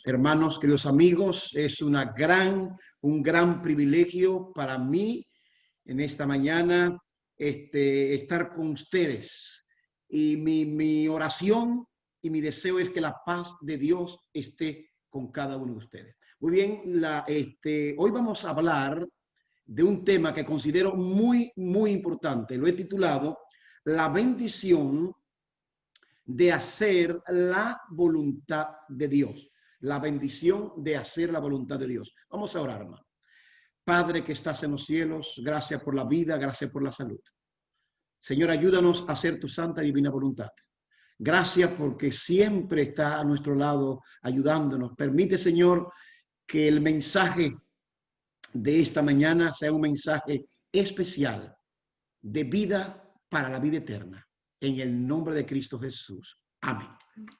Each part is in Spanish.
Hermanos, queridos amigos, es un gran privilegio para mí en esta mañana estar con ustedes. Y mi oración y mi deseo es que la paz de Dios esté con cada uno de ustedes. Muy bien, hoy vamos a hablar de un tema que considero muy importante. Lo he titulado La bendición de hacer la voluntad de Dios. La bendición de hacer la voluntad de Dios. Vamos a orar, hermano. Padre que estás en los cielos, gracias por la vida, gracias por la salud. Señor, ayúdanos a hacer tu santa y divina voluntad. Gracias porque siempre está a nuestro lado ayudándonos. Permite, Señor, que el mensaje de esta mañana sea un mensaje especial de vida para la vida eterna. En el nombre de Cristo Jesús. Amén.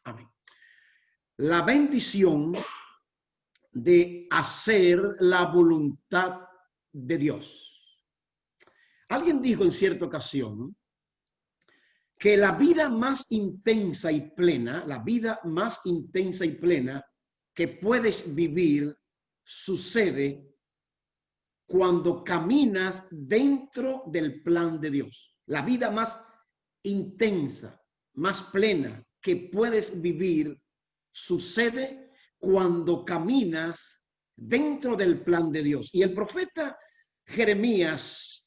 Amén. La bendición de hacer la voluntad de Dios. Alguien dijo en cierta ocasión que la vida más intensa y plena, que puedes vivir sucede cuando caminas dentro del plan de Dios. La vida más intensa, más plena que puedes vivir sucede cuando caminas dentro del plan de Dios. Y el profeta Jeremías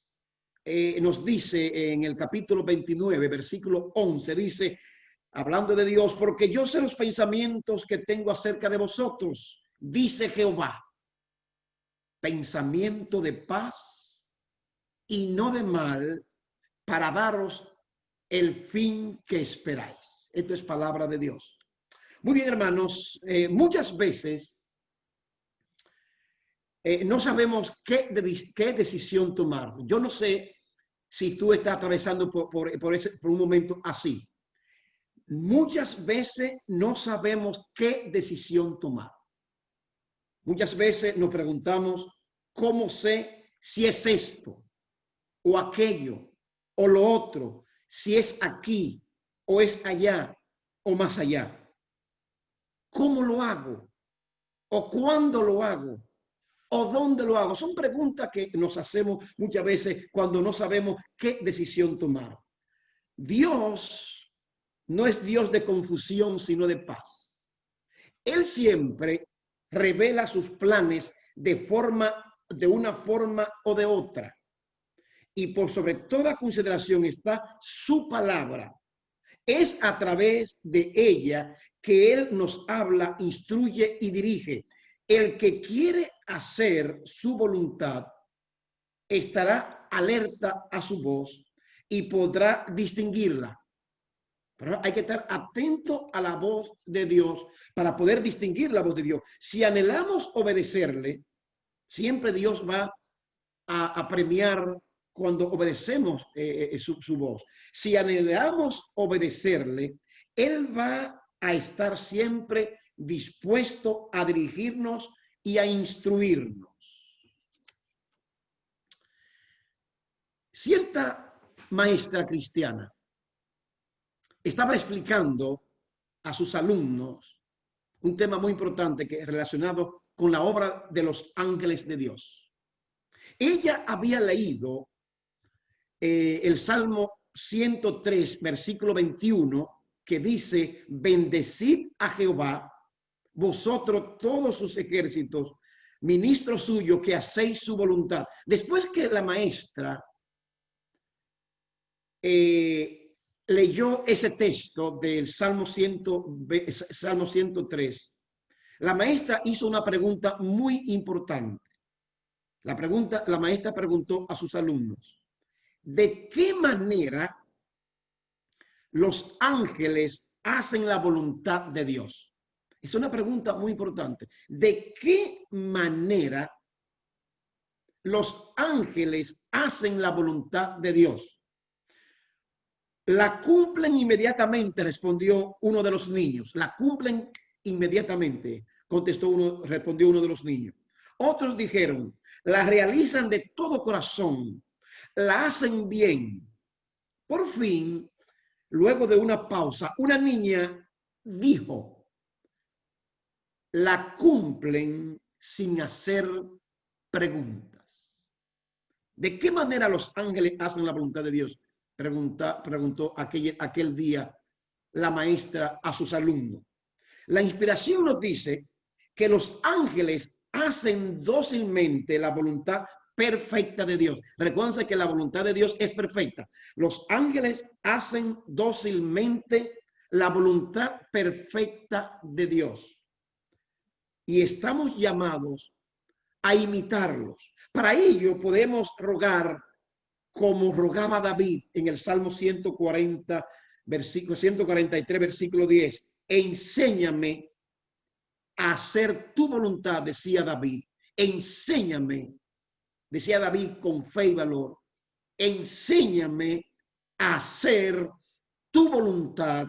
nos dice en el capítulo 29, versículo 11, dice, hablando de Dios, porque yo sé los pensamientos que tengo acerca de vosotros, dice Jehová, pensamiento de paz y no de mal, para daros el fin que esperáis. Esto es palabra de Dios. Muy bien, hermanos, muchas veces no sabemos qué decisión tomar. Yo no sé si tú estás atravesando por un momento así. Muchas veces no sabemos qué decisión tomar. Muchas veces nos preguntamos, ¿cómo sé si es esto o aquello o lo otro? Si es aquí o es allá o más allá. ¿Cómo lo hago? ¿O cuándo lo hago? ¿O dónde lo hago? Son preguntas que nos hacemos muchas veces cuando no sabemos qué decisión tomar. Dios no es Dios de confusión, sino de paz. Él siempre revela sus planes de una forma o de otra. Y por sobre toda consideración está su palabra. Es a través de ella que Él nos habla, instruye y dirige. El que quiere hacer su voluntad estará alerta a su voz y podrá distinguirla. Pero hay que estar atento a la voz de Dios para poder distinguir la voz de Dios. Si anhelamos obedecerle, siempre Dios va a premiar cuando obedecemos su voz. Si anhelamos obedecerle, Él va a estar siempre dispuesto a dirigirnos y a instruirnos. Cierta maestra cristiana estaba explicando a sus alumnos un tema muy importante que es relacionado con la obra de los ángeles de Dios. Ella había leído el Salmo 103, versículo 21, que dice, bendecid a Jehová, vosotros todos sus ejércitos, ministros suyos que hacéis su voluntad. Después que la maestra leyó ese texto del Salmo 103, la maestra hizo una pregunta muy importante. La maestra preguntó a sus alumnos, ¿de qué manera los ángeles hacen la voluntad de Dios? Es una pregunta muy importante. ¿De qué manera los ángeles hacen la voluntad de Dios? La cumplen inmediatamente, respondió uno de los niños. La cumplen inmediatamente, respondió uno de los niños. Otros dijeron, la realizan de todo corazón, la hacen bien. Por fin, luego de una pausa, una niña dijo, la cumplen sin hacer preguntas. ¿De qué manera los ángeles hacen la voluntad de Dios? Preguntó aquel día la maestra a sus alumnos. La inspiración nos dice que los ángeles hacen dócilmente la voluntad perfecta de Dios. Recuerden que la voluntad de Dios es perfecta. Los ángeles hacen dócilmente la voluntad perfecta de Dios. Y estamos llamados a imitarlos. Para ello podemos rogar como rogaba David en el Salmo 140, versículo 143, versículo 10. Enséñame a hacer tu voluntad, decía David. Enséñame, decía David con fe y valor. Enséñame a hacer tu voluntad,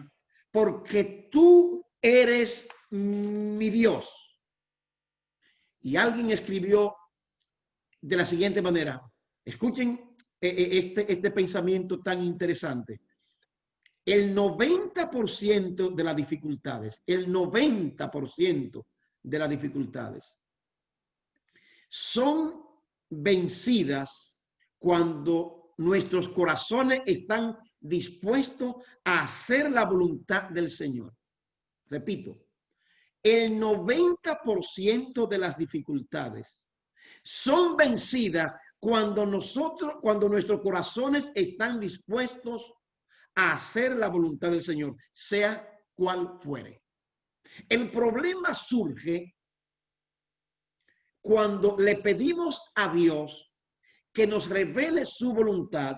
porque tú eres mi Dios. Y alguien escribió de la siguiente manera. Escuchen este pensamiento tan interesante. El 90% de las dificultades, el 90% de las dificultades son vencidas cuando nuestros corazones están dispuestos a hacer la voluntad del Señor. Repito, el 90% de las dificultades son vencidas cuando nuestros corazones están dispuestos a hacer la voluntad del Señor, sea cual fuere. El problema surge cuando le pedimos a Dios que nos revele su voluntad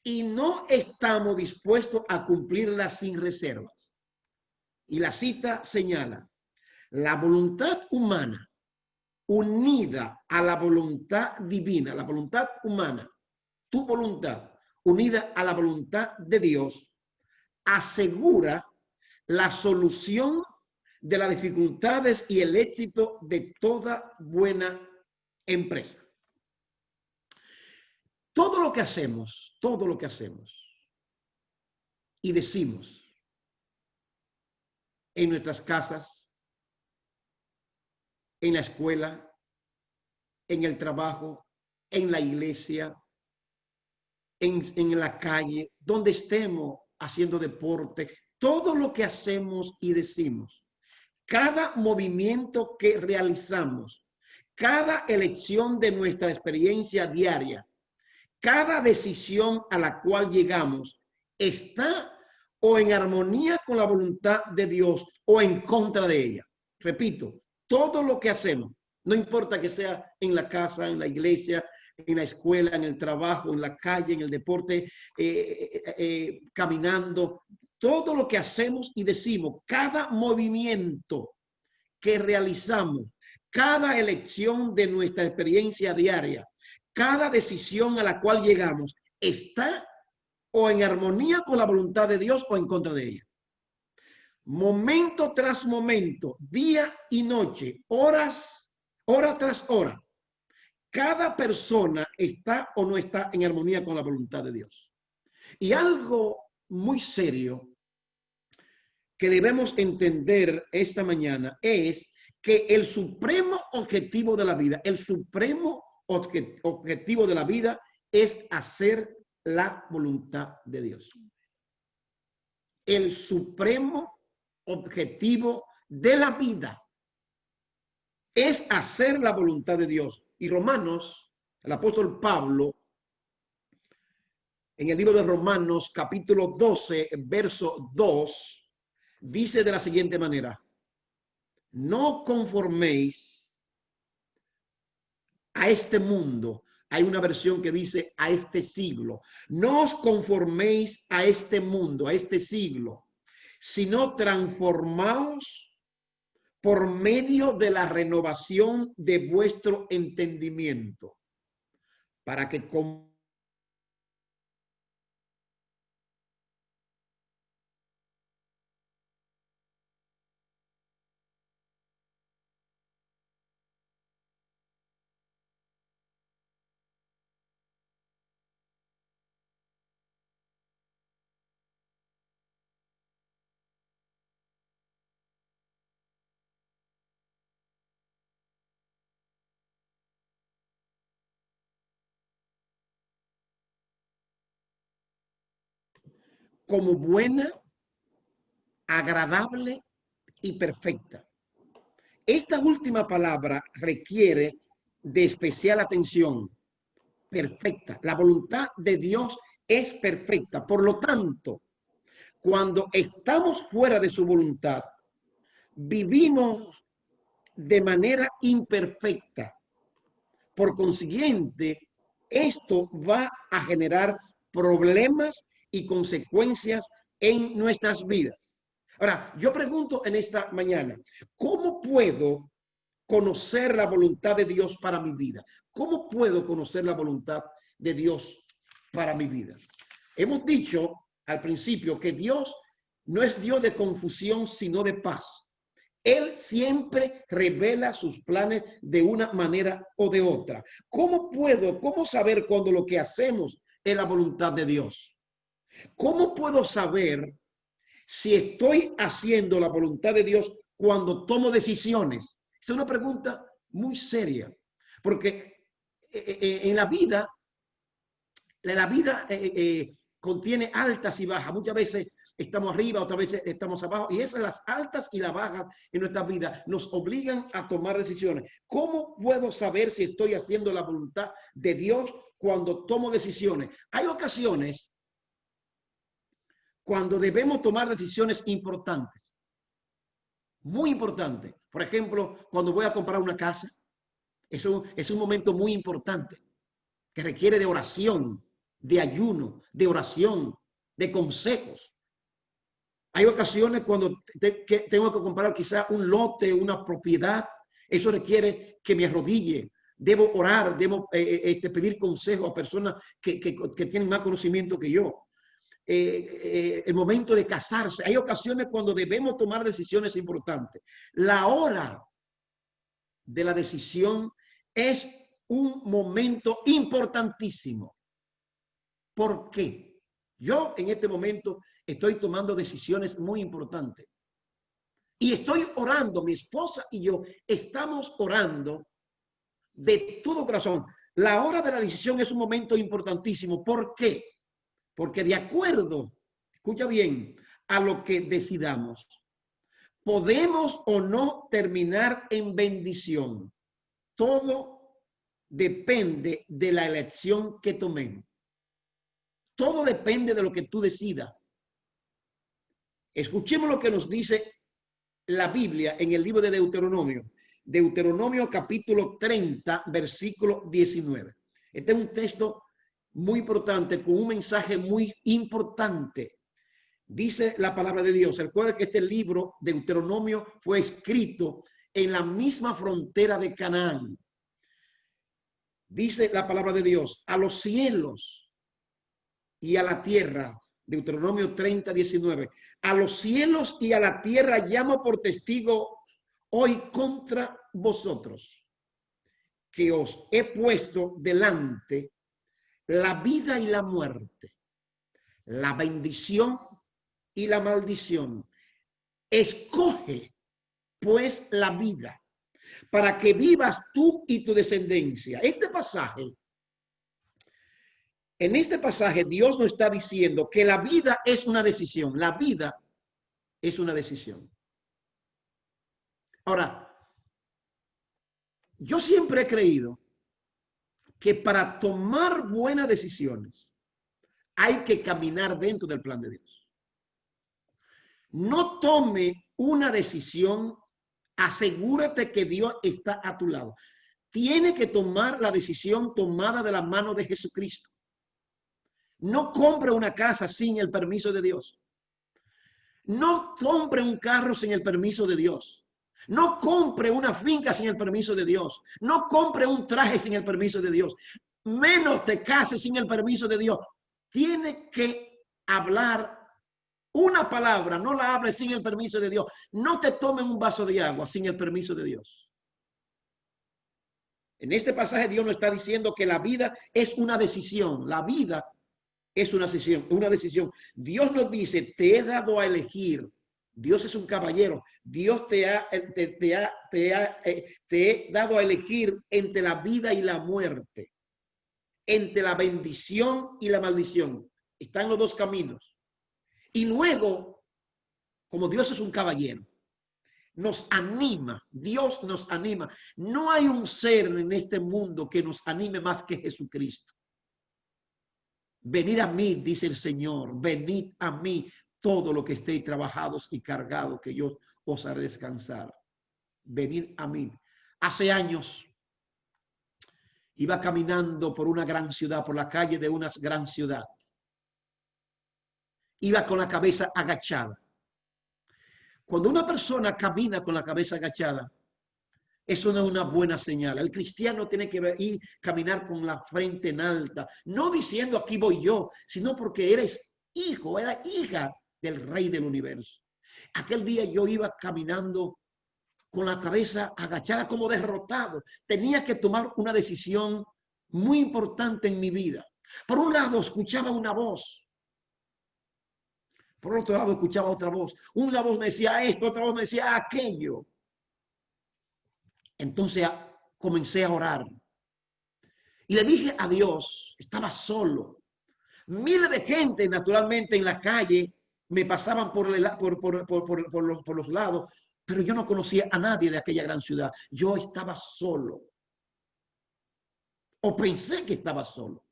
y no estamos dispuestos a cumplirla sin reservas. Y la cita señala, la voluntad humana unida a la voluntad divina, la voluntad humana, tu voluntad unida a la voluntad de Dios, asegura la solución de las dificultades y el éxito de toda buena empresa. Todo lo que hacemos y decimos en nuestras casas, en la escuela, en el trabajo, en la iglesia, en la calle, donde estemos haciendo deporte, todo lo que hacemos y decimos, cada movimiento que realizamos, cada elección de nuestra experiencia diaria, cada decisión a la cual llegamos, está o en armonía con la voluntad de Dios o en contra de ella. Repito, todo lo que hacemos, no importa que sea en la casa, en la iglesia, en la escuela, en el trabajo, en la calle, en el deporte, caminando, todo lo que hacemos y decimos, cada movimiento que realizamos, cada elección de nuestra experiencia diaria, cada decisión a la cual llegamos, está o en armonía con la voluntad de Dios o en contra de ella. Momento tras momento, día y noche, hora tras hora, cada persona está o no está en armonía con la voluntad de Dios. Y algo muy serio que debemos entender esta mañana es que el supremo objetivo de la vida, el supremo objetivo de la vida es hacer la voluntad de Dios. El supremo objetivo de la vida es hacer la voluntad de Dios. Y Romanos, el apóstol Pablo, en el libro de Romanos, capítulo 12, verso 2, dice de la siguiente manera: no conforméis a este mundo. Hay una versión que dice a este siglo. No os conforméis a este mundo, a este siglo, sino transformaos por medio de la renovación de vuestro entendimiento, para que como buena, agradable y perfecta. Esta última palabra requiere de especial atención. Perfecta. La voluntad de Dios es perfecta. Por lo tanto, cuando estamos fuera de su voluntad, vivimos de manera imperfecta. Por consiguiente, esto va a generar problemas y consecuencias en nuestras vidas. Ahora, yo pregunto en esta mañana, ¿cómo puedo conocer la voluntad de Dios para mi vida? ¿Cómo puedo conocer la voluntad de Dios para mi vida? Hemos dicho al principio que Dios no es Dios de confusión, sino de paz. Él siempre revela sus planes de una manera o de otra. ¿Cómo saber cuando lo que hacemos es la voluntad de Dios? ¿Cómo puedo saber si estoy haciendo la voluntad de Dios cuando tomo decisiones? Es una pregunta muy seria, porque en la vida contiene altas y bajas. Muchas veces estamos arriba, otras veces estamos abajo, y esas las altas y las bajas en nuestra vida nos obligan a tomar decisiones. ¿Cómo puedo saber si estoy haciendo la voluntad de Dios cuando tomo decisiones? Hay ocasiones cuando debemos tomar decisiones importantes, muy importantes. Por ejemplo, cuando voy a comprar una casa, eso es un momento muy importante que requiere de oración, de ayuno, de oración, de consejos. Hay ocasiones cuando tengo que comprar quizá un lote, una propiedad. Eso requiere que me arrodille. Debo orar, debo pedir consejo a personas que tienen más conocimiento que yo. El momento de casarse. Hay ocasiones cuando debemos tomar decisiones importantes. La hora de la decisión es un momento importantísimo. ¿Por qué? Yo en este momento estoy tomando decisiones muy importantes. Y estoy orando, mi esposa y yo estamos orando de todo corazón. La hora de la decisión es un momento importantísimo. ¿Por qué? Porque de acuerdo, escucha bien, a lo que decidamos, podemos o no terminar en bendición. Todo depende de la elección que tomemos. Todo depende de lo que tú decidas. Escuchemos lo que nos dice la Biblia en el libro de Deuteronomio. Deuteronomio capítulo 30, versículo 19. Este es un texto muy importante, con un mensaje muy importante. Dice la palabra de Dios. Recuerda que este libro, Deuteronomio, fue escrito en la misma frontera de Canaán. Dice la palabra de Dios: a los cielos y a la tierra. Deuteronomio 30, 19. A los cielos y a la tierra llamo por testigo hoy contra vosotros, que os he puesto delante la vida y la muerte, la bendición y la maldición. Escoge pues la vida, para que vivas tú y tu descendencia. En este pasaje Dios nos está diciendo que la vida es una decisión. La vida es una decisión. Ahora, yo siempre he creído que para tomar buenas decisiones hay que caminar dentro del plan de Dios. No tome una decisión, asegúrate que Dios está a tu lado. Tiene que tomar la decisión tomada de la mano de Jesucristo. No compre una casa sin el permiso de Dios. No compre un carro sin el permiso de Dios. No compre una finca sin el permiso de Dios. No compre un traje sin el permiso de Dios. Menos te cases sin el permiso de Dios. Tiene que hablar una palabra, no la hables sin el permiso de Dios. No te tomen un vaso de agua sin el permiso de Dios. En este pasaje Dios nos está diciendo que la vida es una decisión. La vida es una decisión. Dios nos dice: te he dado a elegir. Dios es un caballero. Dios te he dado a elegir entre la vida y la muerte, entre la bendición y la maldición. Están los dos caminos. Y luego, como Dios es un caballero, nos anima, Dios nos anima. No hay un ser en este mundo que nos anime más que Jesucristo. Venid a mí, dice el Señor, venid a mí, todo lo que estéis trabajados y cargados, que yo os haré descansar. Venid a mí. Hace años iba caminando por una gran ciudad, por la calle de una gran ciudad. Iba con la cabeza agachada. Cuando una persona camina con la cabeza agachada, eso no es una buena señal. El cristiano tiene que ir caminar con la frente en alta, no diciendo aquí voy yo, sino porque eres hijo, era hija del Rey del universo. Aquel día yo iba caminando con la cabeza agachada como derrotado. Tenía que tomar una decisión muy importante en mi vida. Por un lado escuchaba una voz. Por otro lado escuchaba otra voz. Una voz me decía esto, otra voz me decía aquello. Entonces comencé a orar. Y le dije a Dios, estaba solo. Miles de gente naturalmente en la calle me pasaban por los lados, pero yo no conocía a nadie de aquella gran ciudad. Yo estaba solo. O pensé que estaba solo.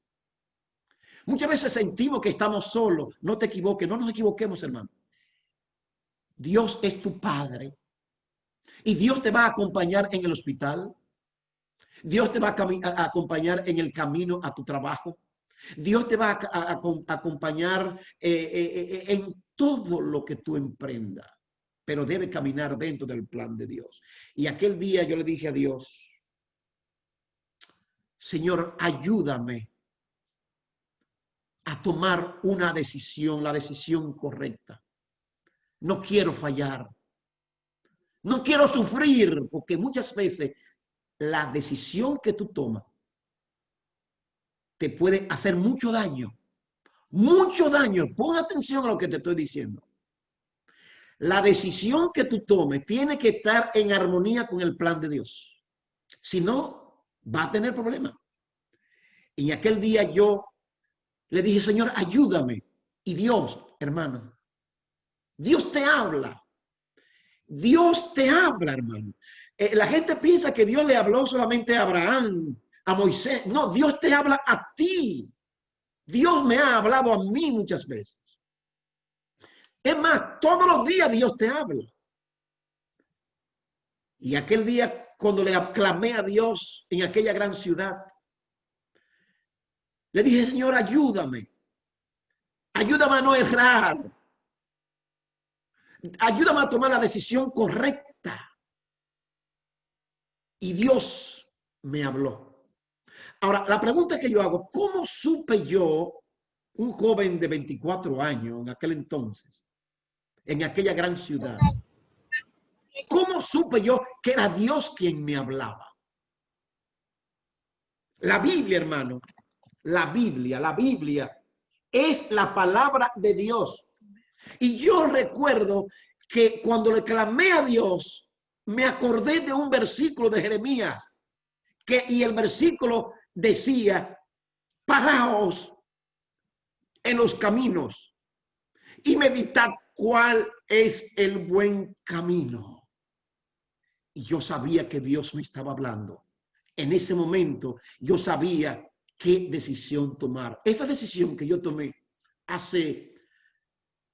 Muchas veces sentimos que estamos solos. No te equivoques, no nos equivoquemos, hermano. Dios es tu Padre. Y Dios te va a acompañar en el hospital. Dios te va a acompañar en el camino a tu trabajo. Dios te va a acompañar en todo lo que tú emprendas. Pero debe caminar dentro del plan de Dios. Y aquel día yo le dije a Dios, Señor, ayúdame a tomar una decisión, la decisión correcta. No quiero fallar. No quiero sufrir, porque muchas veces la decisión que tú tomas te puede hacer mucho daño. Mucho daño. Pon atención a lo que te estoy diciendo. La decisión que tú tomes tiene que estar en armonía con el plan de Dios. Si no, va a tener problemas. Y aquel día yo le dije, Señor, ayúdame. Y Dios, hermano, Dios te habla. Dios te habla, hermano. La gente piensa que Dios le habló solamente a Abraham, a Moisés. No, Dios te habla a ti. Dios me ha hablado a mí muchas veces. Es más, todos los días Dios te habla. Y aquel día, cuando le clamé a Dios en aquella gran ciudad, le dije, Señor, ayúdame. Ayúdame a no errar. Ayúdame a tomar la decisión correcta. Y Dios me habló. Ahora, la pregunta que yo hago, ¿cómo supe yo, un joven de 24 años en aquel entonces, en aquella gran ciudad, cómo supe yo que era Dios quien me hablaba? La Biblia, hermano, la Biblia es la palabra de Dios. Y yo recuerdo que cuando le clamé a Dios, me acordé de un versículo de Jeremías, y el versículo decía, paraos en los caminos y meditad cuál es el buen camino. Y yo sabía que Dios me estaba hablando. En ese momento yo sabía qué decisión tomar. Esa decisión que yo tomé hace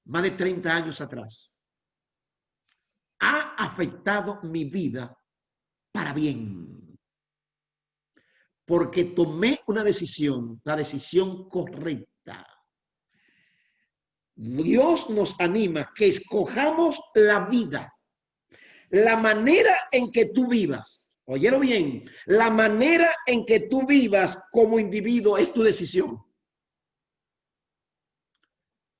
más de 30 años atrás ha afectado mi vida para bien. Porque tomé una decisión, la decisión correcta. Dios nos anima que escojamos la vida, la manera en que tú vivas. Óyelo bien, la manera en que tú vivas como individuo es tu decisión.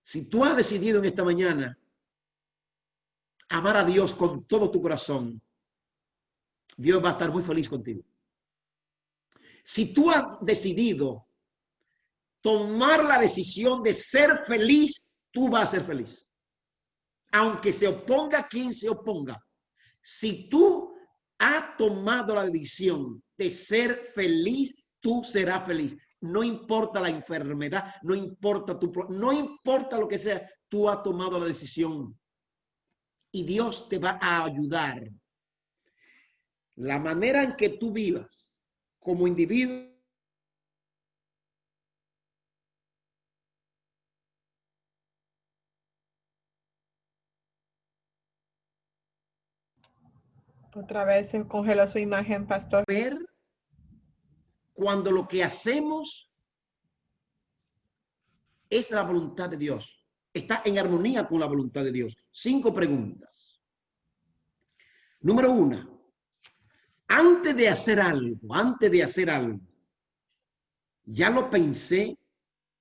Si tú has decidido en esta mañana amar a Dios con todo tu corazón, Dios va a estar muy feliz contigo. Si tú has decidido tomar la decisión de ser feliz, tú vas a ser feliz. Aunque se oponga quien se oponga. Si tú has tomado la decisión de ser feliz, tú serás feliz. No importa la enfermedad, no importa no importa lo que sea, tú has tomado la decisión y Dios te va a ayudar. La manera en que tú vivas como individuo Otra vez se congeló su imagen, pastor. ver cuando lo que hacemos es la voluntad de Dios, está en armonía con la voluntad de Dios. 5 preguntas. Número 1, antes de hacer algo, ya lo pensé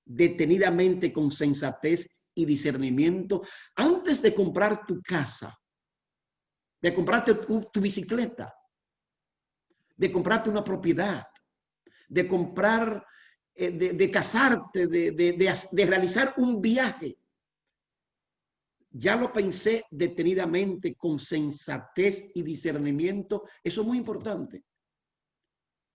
detenidamente con sensatez y discernimiento antes de comprar tu casa, de comprarte tu bicicleta, de comprarte una propiedad, de comprar, de casarte, de realizar un viaje. Ya lo pensé detenidamente con sensatez y discernimiento. Eso es muy importante.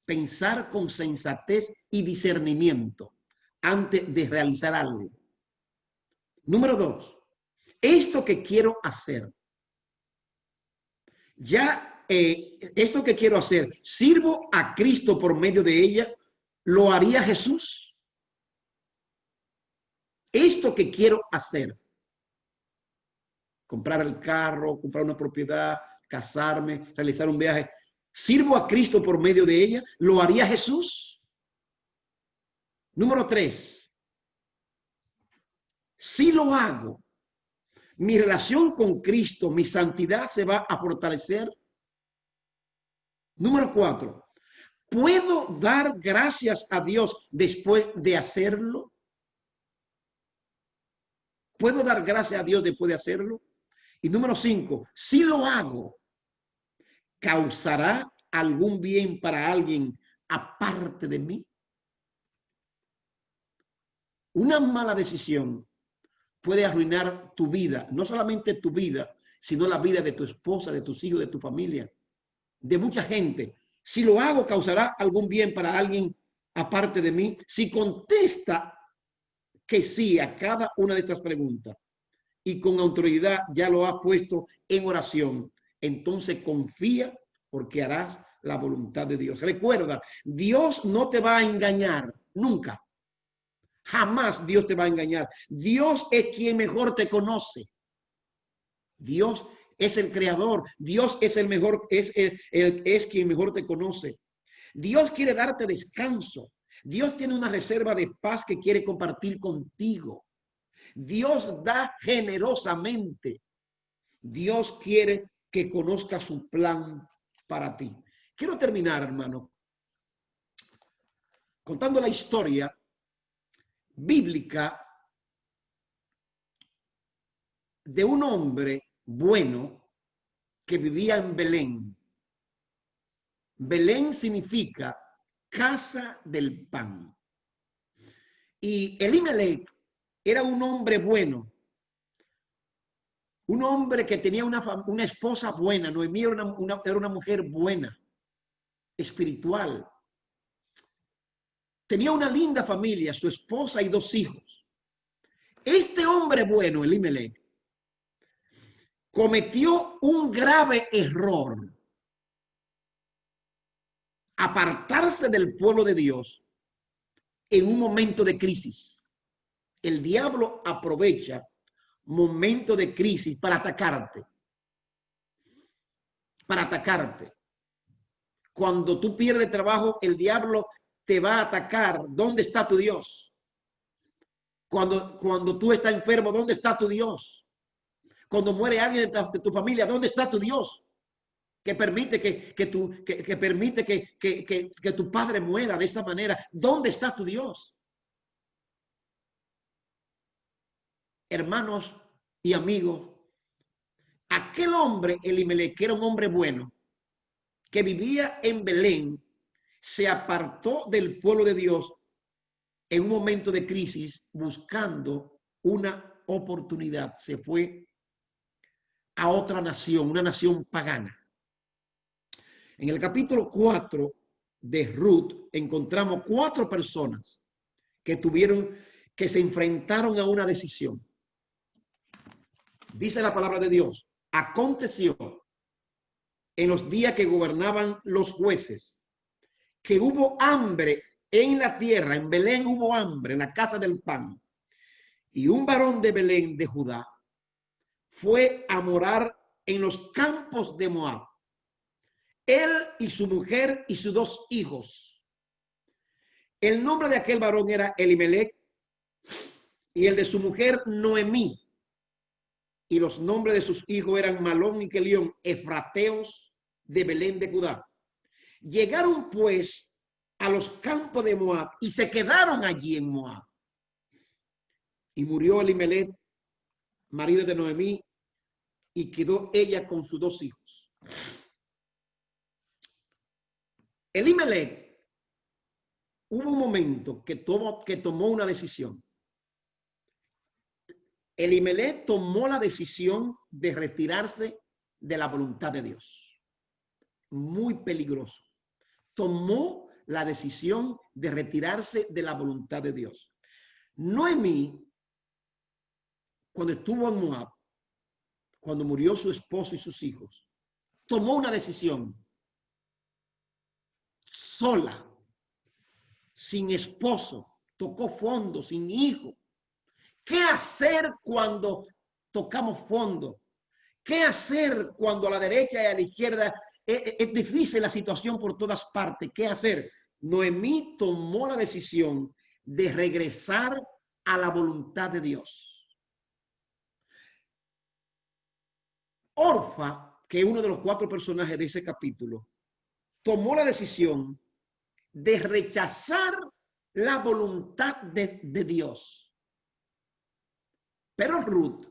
Pensar con sensatez y discernimiento antes de realizar algo. Número 2, esto que quiero hacer, esto que quiero hacer, ¿sirvo a Cristo por medio de ella? ¿Lo haría Jesús? Esto que quiero hacer, comprar el carro, comprar una propiedad, casarme, realizar un viaje, ¿sirvo a Cristo por medio de ella? ¿Lo haría Jesús? Número 3, si lo hago, mi relación con Cristo, mi santidad se va a fortalecer. Número 4, ¿puedo dar gracias a Dios después de hacerlo? ¿Puedo dar gracias a Dios después de hacerlo? Y número 5, si lo hago, ¿causará algún bien para alguien aparte de mí? Una mala decisión puede arruinar tu vida, no solamente tu vida, sino la vida de tu esposa, de tus hijos, de tu familia, de mucha gente. Si lo hago, ¿causará algún bien para alguien aparte de mí? Si contesta que sí a cada una de estas preguntas y con autoridad ya lo has puesto en oración, entonces confía porque harás la voluntad de Dios. Recuerda, Dios no te va a engañar nunca. Jamás Dios te va a engañar. Dios es quien mejor te conoce. Dios es el creador. Dios es el mejor, es quien mejor te conoce. Dios quiere darte descanso. Dios tiene una reserva de paz que quiere compartir contigo. Dios da generosamente. Dios quiere que conozcas su plan para ti. Quiero terminar, hermano, contando la historia bíblica de un hombre bueno que vivía en Belén. Belén significa casa del pan. Y Elimelech era un hombre bueno, un hombre que tenía una esposa buena. Noemí era una mujer buena, espiritual. Tenía una linda familia, su esposa y 2 hijos. Este hombre bueno, Elimelech, cometió un grave error: apartarse del pueblo de Dios en un momento de crisis. El diablo aprovecha momentos de crisis para atacarte. Para atacarte. Cuando tú pierdes trabajo, el diablo te va a atacar. ¿Dónde está tu Dios? Cuando tú estás enfermo, ¿dónde está tu Dios? Cuando muere alguien de tu familia, ¿dónde está tu Dios? Que permite que tu padre muera de esa manera. ¿Dónde está tu Dios? Hermanos y amigos, aquel hombre, Elimelech, que era un hombre bueno, que vivía en Belén, se apartó del pueblo de Dios en un momento de crisis buscando una oportunidad. Se fue a otra nación, una nación pagana. En el capítulo 4 de Ruth encontramos 4 personas que se enfrentaron a una decisión. Dice la palabra de Dios: aconteció en los días que gobernaban los jueces que hubo hambre en la tierra. En Belén hubo hambre, en la casa del pan. Y un varón de Belén de Judá fue a morar en los campos de Moab, él y su mujer y sus 2 hijos. El nombre de aquel varón era Elimelech y el de su mujer Noemí. Y los nombres de sus hijos eran Malón y Kelión, efrateos de Belén de Judá. Llegaron pues a los campos de Moab y se quedaron allí en Moab. Y murió Elimelech, marido de Noemí, y quedó ella con sus 2 hijos. Elimelech, hubo un momento que tomó una decisión. Elimelech tomó la decisión de retirarse de la voluntad de Dios. Muy peligroso. Tomó la decisión de retirarse de la voluntad de Dios. Noemí, cuando estuvo en Moab, cuando murió su esposo y sus hijos, tomó una decisión sola, sin esposo, tocó fondo, sin hijo. ¿Qué hacer cuando tocamos fondo? ¿Qué hacer cuando a la derecha y a la izquierda es difícil la situación por todas partes? ¿Qué hacer? Noemí tomó la decisión de regresar a la voluntad de Dios. Orfa, que es uno de los 4 personajes de ese capítulo, tomó la decisión de rechazar la voluntad de Dios. Pero Ruth,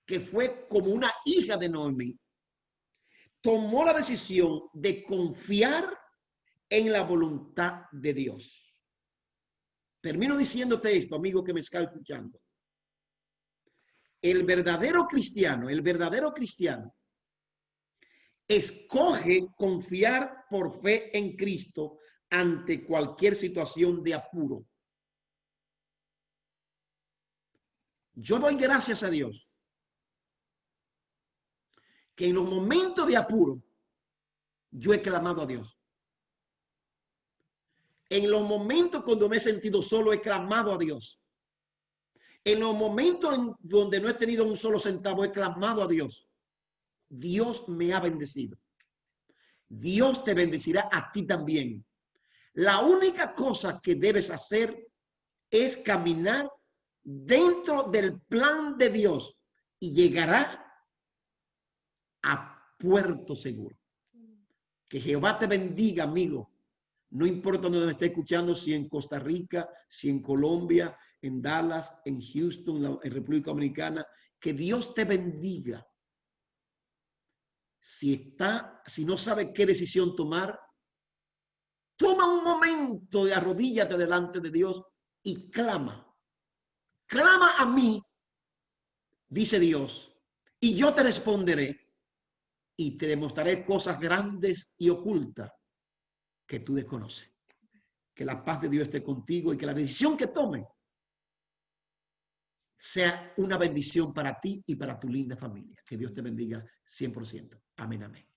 que fue como una hija de Noemí, tomó la decisión de confiar en la voluntad de Dios. Termino diciéndote esto, amigo que me está escuchando. El verdadero cristiano escoge confiar por fe en Cristo ante cualquier situación de apuro. Yo doy gracias a Dios que en los momentos de apuro yo he clamado a Dios. En los momentos cuando me he sentido solo he clamado a Dios. En los momentos en donde no he tenido un solo centavo he clamado a Dios. Dios me ha bendecido. Dios te bendecirá a ti también. La única cosa que debes hacer es caminar dentro del plan de Dios y llegará a puerto seguro. Que Jehová te bendiga, amigo. No importa donde me esté escuchando, si en Costa Rica, si en Colombia, en Dallas, en Houston, en República Dominicana. Que Dios te bendiga. Si no sabe qué decisión tomar, toma un momento y arrodíllate delante de Dios y clama. Clama a mí, dice Dios, y yo te responderé y te demostraré cosas grandes y ocultas que tú desconoces. Que la paz de Dios esté contigo y que la decisión que tome sea una bendición para ti y para tu linda familia. Que Dios te bendiga 100%. Amén, amén.